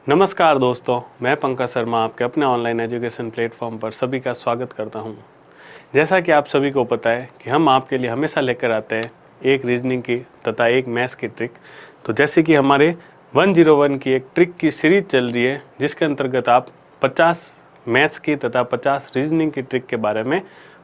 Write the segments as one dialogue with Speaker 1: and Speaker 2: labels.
Speaker 1: नमस्कार दोस्तों, मैं पंकज शर्मा आपके अपने ऑनलाइन एजुकेशन प्लेटफॉर्म पर सभी का स्वागत करता हूं। जैसा कि आप सभी को पता है कि हम आपके लिए हमेशा लेकर आते हैं एक रीजनिंग की तथा एक मैथ्स की ट्रिक। तो जैसे कि हमारे 101 की एक ट्रिक की सीरीज चल रही है, जिसके अंतर्गत आप 50 मैथ्स की तथा 50 रीजनिंग की ट्रिक के बारे में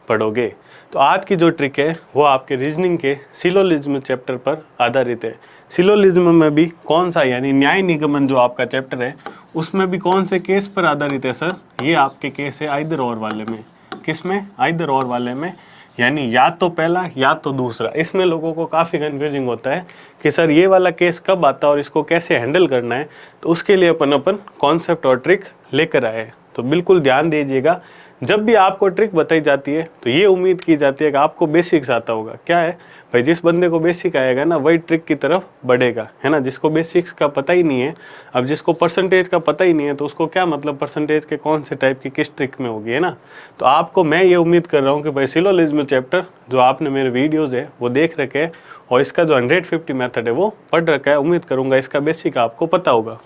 Speaker 1: पढ़ोगे। तो आज की जो ट्रिक है वो आपके रीजनिंग के सिलोजिज्म चैप्टर पर आधारित है। सिलोजिज्म में भी कौन सा, यानी न्याय निगमन जो आपका चैप्टर है, उसमें भी कौन से केस पर आधारित है सर? ये आपके केस है आइदर और वाले में। किस में? आइदर और वाले में, यानी या तो पहला या तो दूसरा। इसमें लोगों को काफ़ी कंफ्यूजिंग होता है कि सर ये वाला केस कब आता है और इसको कैसे हैंडल करना है। तो उसके लिए अपन कॉन्सेप्ट और ट्रिक लेकर आए। तो बिल्कुल ध्यान दीजिएगा, जब भी आपको ट्रिक बताई जाती है तो ये उम्मीद की जाती है कि आपको बेसिक्स आता होगा। क्या है भाई, जिस बंदे को बेसिक आएगा ना वही ट्रिक की तरफ बढ़ेगा, है ना। जिसको बेसिक्स का पता ही नहीं है, अब जिसको परसेंटेज का पता ही नहीं है तो उसको क्या मतलब परसेंटेज के कौन से टाइप की किस ट्रिक में होगी, है ना। तो आपको मैं ये उम्मीद कर रहा हूँ कि भाई सिलोजिज्म चैप्टर जो आपने मेरे वीडियोज़ है वो देख रखे है और इसका जो 150 मेथड है वो पढ़ रखा है। उम्मीद करूँगा इसका बेसिक आपको पता होगा।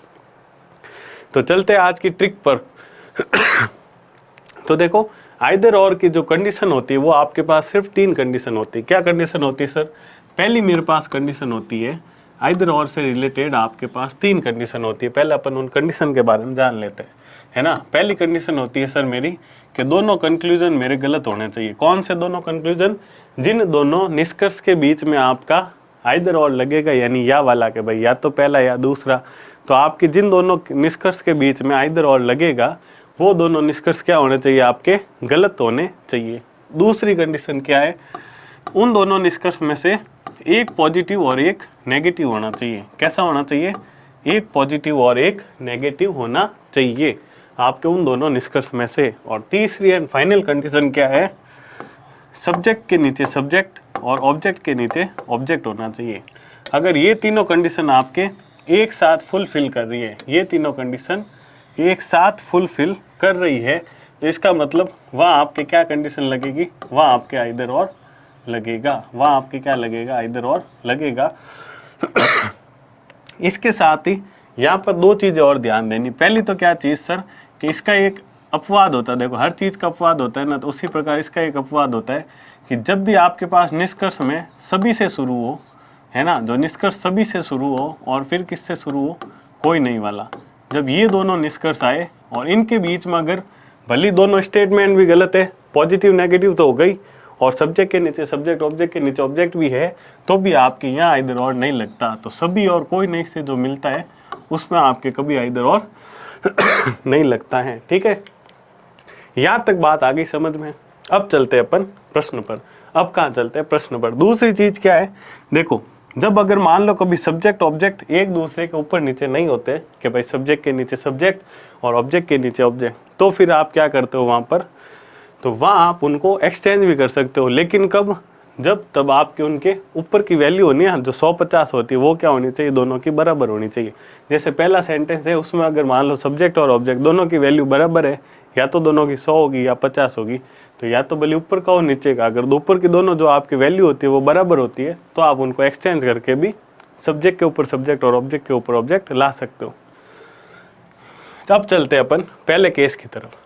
Speaker 1: तो चलते हैं आज की ट्रिक पर। तो देखो, आइदर और की जो कंडीशन होती है वो आपके पास सिर्फ 3 कंडीशन होती है। क्या कंडीशन होती है सर? पहली मेरे पास कंडीशन होती है आइदर और से रिलेटेड आपके पास 3 कंडीशन होती है। पहले अपन उन कंडीशन के बारे में जान लेते हैं, है ना। पहली कंडीशन होती है सर मेरी कि दोनों कंक्लूजन मेरे गलत होने चाहिए। कौन से दोनों कंक्लूजन? जिन दोनों निष्कर्ष के बीच में आपका आइदर और लगेगा, यानी या वाला के भाई या तो पहला या दूसरा। तो आपके जिन दोनों निष्कर्ष के बीच में आइदर और लगेगा वो दोनों निष्कर्ष क्या होने चाहिए? आपके गलत होने चाहिए। दूसरी कंडीशन क्या है? उन दोनों निष्कर्ष में से एक पॉजिटिव और एक नेगेटिव होना चाहिए। कैसा होना चाहिए? एक पॉजिटिव और एक नेगेटिव होना चाहिए आपके उन दोनों निष्कर्ष में से। और तीसरी एंड फाइनल कंडीशन क्या है? सब्जेक्ट के नीचे सब्जेक्ट और ऑब्जेक्ट के नीचे ऑब्जेक्ट होना चाहिए। अगर ये तीनों कंडीशन आपके एक साथ फुलफिल कर रही है, ये तीनों कंडीशन एक साथ फुलफिल कर रही है, तो इसका मतलब वहाँ आपके क्या कंडीशन लगेगी? वहाँ आपके आइदर और लगेगा। वहाँ आपके क्या लगेगा? आइदर और लगेगा। इसके साथ ही यहाँ पर 2 चीज़ें और ध्यान देनी। पहली तो क्या चीज़ सर, कि इसका एक अपवाद होता है। देखो, हर चीज़ का अपवाद होता है ना, तो उसी प्रकार इसका एक अपवाद होता है कि जब भी आपके पास निष्कर्ष में सभी से शुरू हो, है ना, जो निष्कर्ष सभी से शुरू हो और फिर किससे शुरू हो? कोई नहीं वाला। जब ये दोनों निष्कर्ष आए और इनके बीच में अगर भले दोनों स्टेटमेंट भी गलत है, पॉजिटिव नेगेटिव तो हो गई, और सब्जेक्ट के नीचे सब्जेक्ट, ऑब्जेक्ट के नीचे ऑब्जेक्ट भी है, तो भी आपके यहाँ आइदर और नहीं लगता। तो सभी और कोई नहीं से जो मिलता है उसमें आपके कभी आइदर और नहीं लगता है। ठीक है, यहाँ तक बात आ गई समझ में। अब चलते हैं अपन प्रश्न पर। अब कहाँ चलते हैं? प्रश्न पर। दूसरी चीज़ क्या है? देखो, जब अगर मान लो कभी सब्जेक्ट ऑब्जेक्ट एक दूसरे के ऊपर नीचे नहीं होते, कि भाई सब्जेक्ट के नीचे सब्जेक्ट और ऑब्जेक्ट के नीचे ऑब्जेक्ट, तो फिर आप क्या करते हो वहाँ पर? तो वहाँ आप उनको एक्सचेंज भी कर सकते हो। लेकिन कब? जब तब आपके उनके ऊपर की वैल्यू होनी है जो 150 होती है, वो क्या होनी चाहिए? दोनों की बराबर होनी चाहिए। जैसे पहला सेंटेंस है, उसमें अगर मान लो सब्जेक्ट और ऑब्जेक्ट दोनों की वैल्यू बराबर है, या तो दोनों की 100 होगी या 50 होगी, तो या तो भले ऊपर का हो नीचे का। अगर ऊपर की दोनों जो आपकी वैल्यू होती है वो बराबर होती है, तो आप उनको एक्सचेंज करके भी सब्जेक्ट के ऊपर सब्जेक्ट और ऑब्जेक्ट के ऊपर ऑब्जेक्ट ला सकते हो। अब चलते हैं अपन पहले केस की तरफ।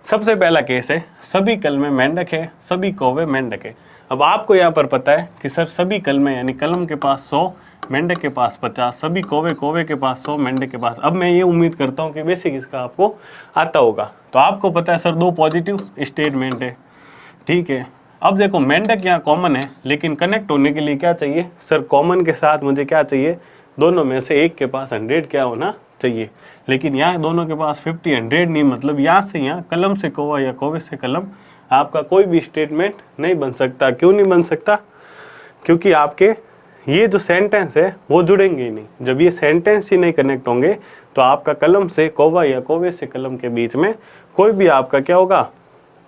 Speaker 1: सबसे पहला केस है, सभी कलमें मेंढक है, सभी कौवे मेंढक है। अब आपको यहाँ पर पता है कि सर सभी कलमें, यानी कलम के पास 100, मेंढक के पास 50, सभी कौवे के पास 100, मेंढक के पास। अब मैं ये उम्मीद करता हूँ कि बेसिक इसका आपको आता होगा। तो आपको पता है सर 2 पॉजिटिव स्टेटमेंट है, ठीक है। अब देखो, मेंढक यहाँ कॉमन है, लेकिन कनेक्ट होने के लिए क्या चाहिए सर? कॉमन के साथ मुझे क्या चाहिए? दोनों में से एक के पास 100 क्या होना चाहिए। लेकिन यहाँ दोनों के पास 50 100 नहीं, मतलब यहाँ से यहाँ कलम से कौवा या कौवे से कलम आपका कोई भी स्टेटमेंट नहीं बन सकता। क्यों नहीं बन सकता? क्योंकि आपके ये जो सेंटेंस है वो जुड़ेंगे ही नहीं। जब ये सेंटेंस ही नहीं कनेक्ट होंगे तो आपका कलम से कौवा या कौवे से कलम के बीच में कोई भी आपका क्या होगा?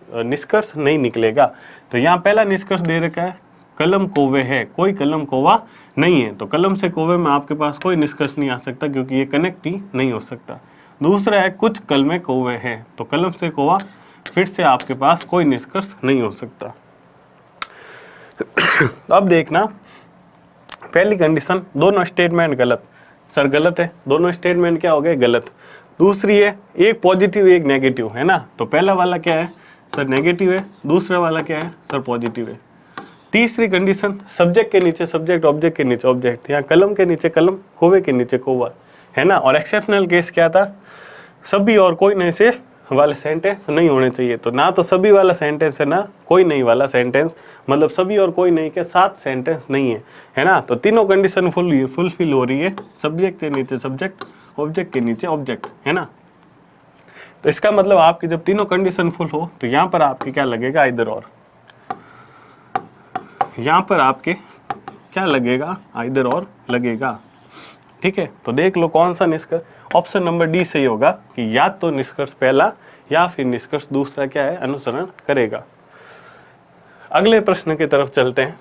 Speaker 1: निष्कर्ष नहीं निकलेगा। तो यहाँ पहला निष्कर्ष दे रखा है कलम कौवे है, कोई कलम कौवा नहीं है, तो कलम से कौवे में आपके पास कोई निष्कर्ष नहीं आ सकता, क्योंकि ये कनेक्ट ही नहीं हो सकता। दूसरा है कुछ कलमें कौवे हैं, तो कलम से कौवा फिर से आपके पास कोई निष्कर्ष नहीं हो सकता। अब देखना, पहली कंडीशन दोनों स्टेटमेंट गलत, सर गलत है, दोनों स्टेटमेंट क्या हो गए, गलत। दूसरी है एक पॉजिटिव एक नेगेटिव, है ना, तो पहला वाला क्या है सर, नेगेटिव है, दूसरा वाला क्या है सर, पॉजिटिव है। तीसरी कंडीशन, सब्जेक्ट के नीचे सब्जेक्ट, ऑब्जेक्ट के नीचे ऑब्जेक्ट, यहाँ कलम के नीचे कलम, कौवे के नीचे कौवा, है ना। और एक्सेप्शनल केस क्या था, सभी और कोई नहीं से वाले सेंटेंस नहीं होने चाहिए। तो ना तो सभी वाला सेंटेंस है, ना कोई नहीं वाला सेंटेंस, मतलब सभी और कोई नहीं के साथ सेंटेंस नहीं है ना। तो तीनों कंडीशन फुलफिल हो रही है, सब्जेक्ट के नीचे सब्जेक्ट, ऑब्जेक्ट के नीचे ऑब्जेक्ट, है ना। तो इसका मतलब आपकी जब तीनों कंडीशन फुल हो तो यहाँ पर आपके क्या लगेगा, आइदर और। यहाँ पर आपके क्या लगेगा, आइदर और लगेगा, ठीक है। तो देख लो कौन सा निष्कर्ष, ऑप्शन नंबर डी सही होगा कि या तो निष्कर्ष पहला या फिर निष्कर्ष दूसरा क्या है, अनुसरण करेगा। अगले प्रश्न की तरफ चलते हैं।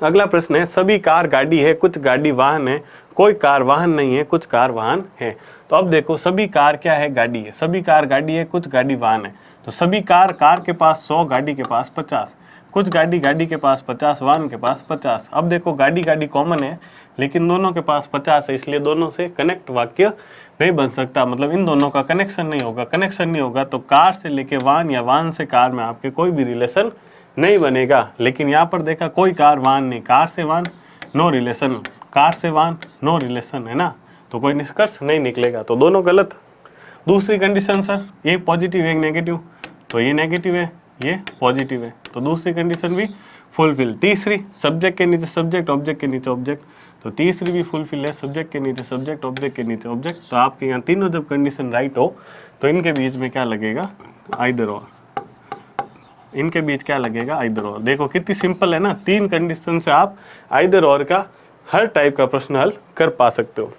Speaker 1: अगला प्रश्न है, सभी कार गाड़ी है, कुछ गाड़ी वाहन है, कोई कार वाहन नहीं है, कुछ कार वाहन है। तो अब देखो सभी कार क्या है, गाड़ी है, सभी कार गाड़ी है, कुछ गाड़ी वाहन है। तो सभी कार के पास 100, गाड़ी के पास 50, कुछ गाड़ी के पास 50, वाहन के पास 50। अब देखो गाड़ी कॉमन है लेकिन दोनों के पास 50 है, इसलिए दोनों से कनेक्ट वाक्य नहीं बन सकता, मतलब इन दोनों का कनेक्शन नहीं होगा। तो कार से लेके वाहन या वाहन से कार में आपके कोई भी रिलेशन नहीं बनेगा। लेकिन यहाँ पर देखा कोई कार वाहन नहीं, कार से वाहन नो रिलेशन, कार से वाहन नो रिलेशन, है ना, तो कोई निष्कर्ष नहीं निकलेगा, तो दोनों गलत। दूसरी कंडीशन सर, एक पॉजिटिव एक नेगेटिव, तो ये नेगेटिव है ये पॉजिटिव है, तो दूसरी कंडीशन भी फुलफिल। तीसरी, सब्जेक्ट के नीचे सब्जेक्ट, ऑब्जेक्ट के नीचे ऑब्जेक्ट, तो तीसरी भी फुलफिल है, सब्जेक्ट के नीचे सब्जेक्ट, ऑब्जेक्ट के नीचे ऑब्जेक्ट। तो आपके यहाँ तीनों जब कंडीशन राइट हो तो इनके बीच में क्या लगेगा, आइदर और। इनके बीच क्या लगेगा, आइदर और। देखो कितनी सिंपल है ना, 3 कंडीशन से आप आइदर और का हर टाइप का प्रश्न हल कर पा सकते हो।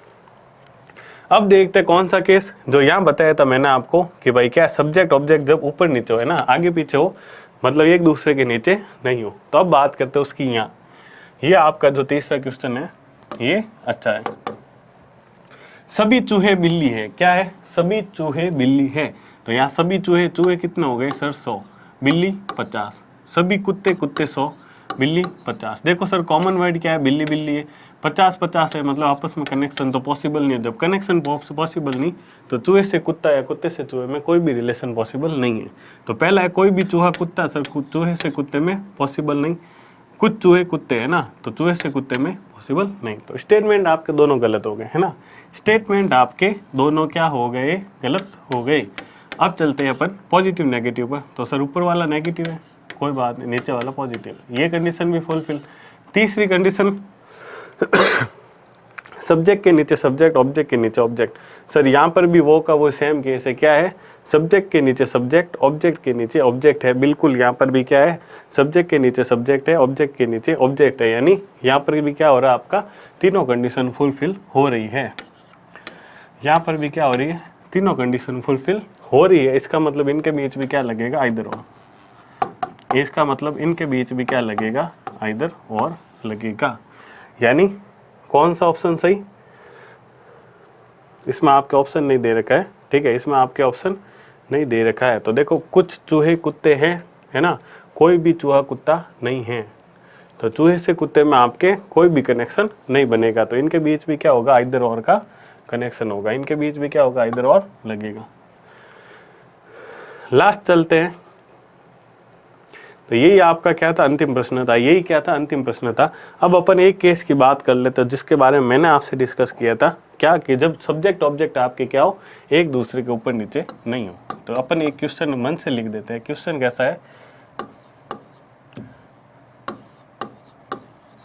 Speaker 1: अब देखते हैं कौन सा केस, जो यहाँ बताया था मैंने आपको कि भाई क्या सब्जेक्ट ऑब्जेक्ट जब ऊपर नीचे हो, है ना, आगे पीछे हो, मतलब एक दूसरे के नीचे नहीं हो। तो अब बात करते हैं उसकी। यहाँ ये आपका जो तीसरा क्वेश्चन है ये अच्छा है। सभी चूहे बिल्ली है, क्या है, सभी चूहे बिल्ली है। तो यहाँ सभी चूहे कितने हो गए सर, 100, बिल्ली 50, सभी कुत्ते 100, बिल्ली 50। देखो सर कॉमन वर्ड क्या है, बिल्ली है, 50 है, मतलब आपस में कनेक्शन तो पॉसिबल नहीं है। जब कनेक्शन पॉसिबल नहीं तो चूहे से कुत्ता या कुत्ते से चूहे में कोई भी रिलेशन पॉसिबल नहीं है। तो पहला है कोई भी चूहा कुत्ता, सर चूहे से कुत्ते में पॉसिबल नहीं, कुछ चूहे कुत्ते, है ना, तो चूहे से कुत्ते में पॉसिबल नहीं। तो स्टेटमेंट आपके दोनों गलत हो गए, है ना, स्टेटमेंट आपके दोनों क्या हो गए, गलत हो गए। अब चलते हैं अपन पॉजिटिव नेगेटिव पर। तो सर ऊपर वाला नेगेटिव है, कोई बात नहीं, नीचे वाला पॉजिटिव है, ये कंडीशन भी फुलफिल। तीसरी कंडीशन, सब्जेक्ट के नीचे सब्जेक्ट, ऑब्जेक्ट के नीचे ऑब्जेक्ट। सर यहाँ पर भी वो का वो सेम केस है, क्या है, सब्जेक्ट के नीचे सब्जेक्ट, ऑब्जेक्ट के नीचे ऑब्जेक्ट है। बिल्कुल यहाँ पर भी क्या है, सब्जेक्ट के नीचे सब्जेक्ट है, ऑब्जेक्ट के नीचे ऑब्जेक्ट है, यानी यहाँ पर भी क्या हो रहा है, आपका तीनों कंडीशन फुलफिल हो रही है। यहाँ पर भी क्या हो रही है, तीनों कंडीशन फुलफिल हो रही है। इसका मतलब इनके बीच भी क्या लगेगा, आइदर और। इसका मतलब इनके बीच भी क्या लगेगा, आइदर और लगेगा। यानी कौन सा ऑप्शन सही, इसमें आपके ऑप्शन नहीं दे रखा है, ठीक है, इसमें आपके ऑप्शन नहीं दे रखा है। तो देखो कुछ चूहे कुत्ते हैं, है ना, कोई भी चूहा कुत्ता नहीं है, तो चूहे से कुत्ते में आपके कोई भी कनेक्शन नहीं बनेगा। तो इनके बीच भी क्या होगा, आइदर और का कनेक्शन होगा, इनके बीच भी क्या होगा, आइदर और लगेगा। लास्ट चलते हैं। तो यही आपका क्या था, अंतिम प्रश्न था, यही क्या था, अंतिम प्रश्न था। अब अपन एक केस की बात कर लेते हैं जिसके बारे में मैंने आपसे डिस्कस किया था, क्या कि जब सब्जेक्ट ऑब्जेक्ट आपके क्या हो, एक दूसरे के ऊपर नीचे नहीं हो। तो अपन एक क्वेश्चन मन से लिख देते हैं। क्वेश्चन कैसा है,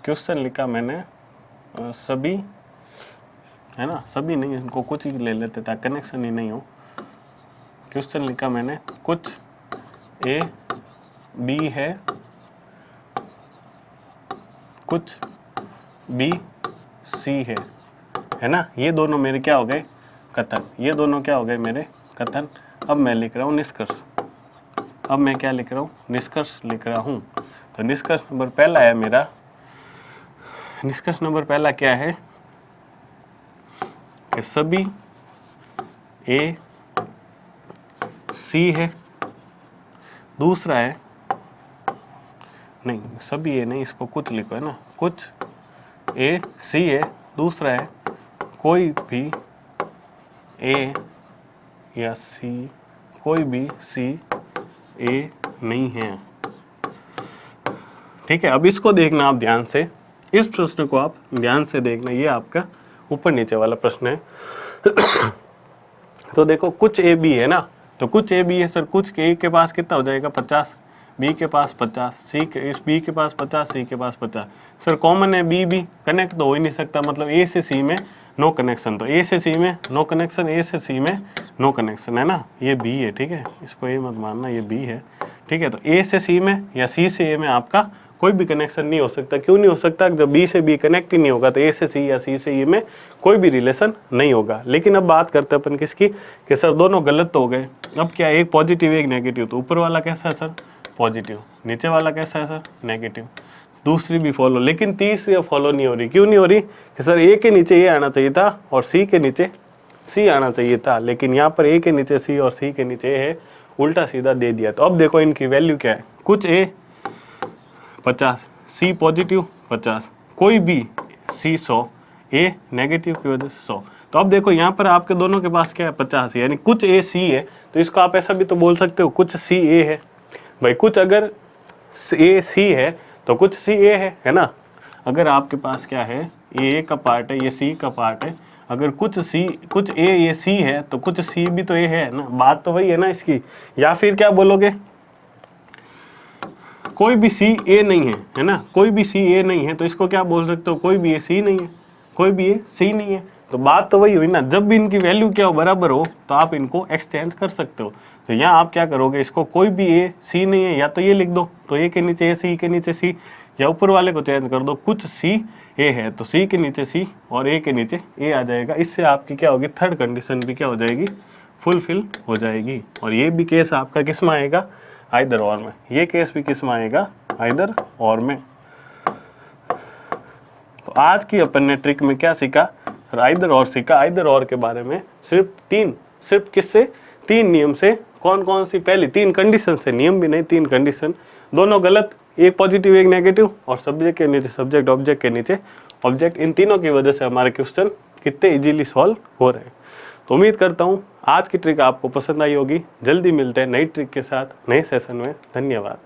Speaker 1: क्वेश्चन लिखा मैंने सभी, है ना, सभी नहीं, इनको कुछ ही ले लेते था, कनेक्शन ही नहीं हो। क्वेश्चन लिखा मैंने कुछ ए बी है, कुछ बी सी है ना, ये दोनों मेरे क्या हो गए, कथन, ये दोनों क्या हो गए मेरे कथन। अब मैं लिख रहा हूँ निष्कर्ष, अब मैं क्या लिख रहा हूँ, निष्कर्ष लिख रहा हूँ। तो निष्कर्ष नंबर पहला है मेरा, निष्कर्ष नंबर पहला क्या है कि सभी ए सी है। दूसरा है, नहीं सभी ए नहीं, इसको कुछ लिखो, है ना, कुछ ए सी है। दूसरा है कोई भी ए या सी, कोई भी सी ए नहीं है। ठीक है, अब इसको देखना आप ध्यान से, इस प्रश्न को आप ध्यान से देखना, ये आपका ऊपर नीचे वाला प्रश्न है। तो देखो कुछ ए बी है ना, तो कुछ ए बी है सर, कुछ ए के पास कितना हो जाएगा 50, बी के पास 50, सी के इस बी के पास 50, सी के पास 50। सर कॉमन है बी बी, कनेक्ट तो हो ही नहीं सकता, मतलब ए से सी में नो कनेक्शन, तो ए से सी में नो कनेक्शन, ए से सी में नो कनेक्शन, है ना, ये बी है। ठीक है, इसको ए मत मानना, ये बी है। ठीक है, तो ए से सी में या सी से ए में आपका कोई भी कनेक्शन नहीं हो सकता। क्यों नहीं हो सकता? जब बी से बी कनेक्ट ही नहीं होगा तो ए से सी या सी से ए में कोई भी रिलेशन नहीं होगा। लेकिन अब बात करते हैं अपन किसकी, कि सर दोनों गलत तो हो गए, अब क्या, एक पॉजिटिव एक नेगेटिव, तो ऊपर वाला कैसा है सर पॉजिटिव, नीचे वाला कैसा है सर नेगेटिव, दूसरी भी फॉलो, लेकिन तीसरी फॉलो नहीं हो रही। क्यों नहीं हो रही? कि सर ए के नीचे ए आना चाहिए था और सी के नीचे सी आना चाहिए था, लेकिन यहाँ पर ए के नीचे सी और सी के नीचे ए है, उल्टा सीधा दे दिया। तो अब देखो इनकी वैल्यू क्या है, कुछ ए 50, सी पॉजिटिव 50, कोई भी सी 100, ए नेगेटिव की वजह से 100। तो अब देखो यहाँ पर आपके दोनों के पास क्या है 50, यानी कुछ ए सी है, तो इसको आप ऐसा भी तो बोल सकते हो कुछ सी ए है। भाई कुछ अगर ए सी है तो कुछ सी ए है ना। अगर आपके पास क्या है, ये ए का पार्ट है, ये सी का पार्ट है, अगर कुछ ए ये सी है तो कुछ सी भी तो ए है ना, बात तो वही है ना इसकी। या फिर क्या बोलोगे, कोई भी सी ए नहीं है ना, कोई भी सी ए नहीं है, तो इसको क्या बोल सकते हो, कोई भी ए सी नहीं है, कोई भी ए सी नहीं है। तो बात तो वही हुई ना, जब भी इनकी वैल्यू क्या हो बराबर हो तो आप इनको एक्सचेंज कर सकते हो। तो यहाँ आप क्या करोगे, इसको कोई भी ए सी नहीं है, या तो ये लिख दो, तो ए के नीचे ए, सी के नीचे सी, या ऊपर वाले को चेंज कर दो, कुछ सी ए है तो सी के नीचे सी और ए के नीचे ए आ जाएगा। इससे आपकी क्या होगी, थर्ड कंडीशन भी क्या हो जाएगी, फुलफिल हो जाएगी। और ये भी केस आपका किस में आएगा, आइदर और में, ये केस भी किस में आएगा, आइदर और में। तो आज की अपन ने ट्रिक में क्या सीखा, फिर आइदर और सीखा। आइदर और के बारे में सिर्फ किससे, 3 नियम से। कौन कौन सी, पहली 3 कंडीशन से, नियम भी नहीं 3 कंडीशन, दोनों गलत, एक पॉजिटिव एक नेगेटिव, और सब्जेक्ट के नीचे सब्जेक्ट, ऑब्जेक्ट के नीचे ऑब्जेक्ट। इन तीनों की वजह से हमारे क्वेश्चन कितने इजीली सॉल्व हो रहे हैं। तो उम्मीद करता हूँ आज की ट्रिक आपको पसंद आई होगी। जल्दी मिलते हैं नई ट्रिक के साथ नए सेशन में। धन्यवाद।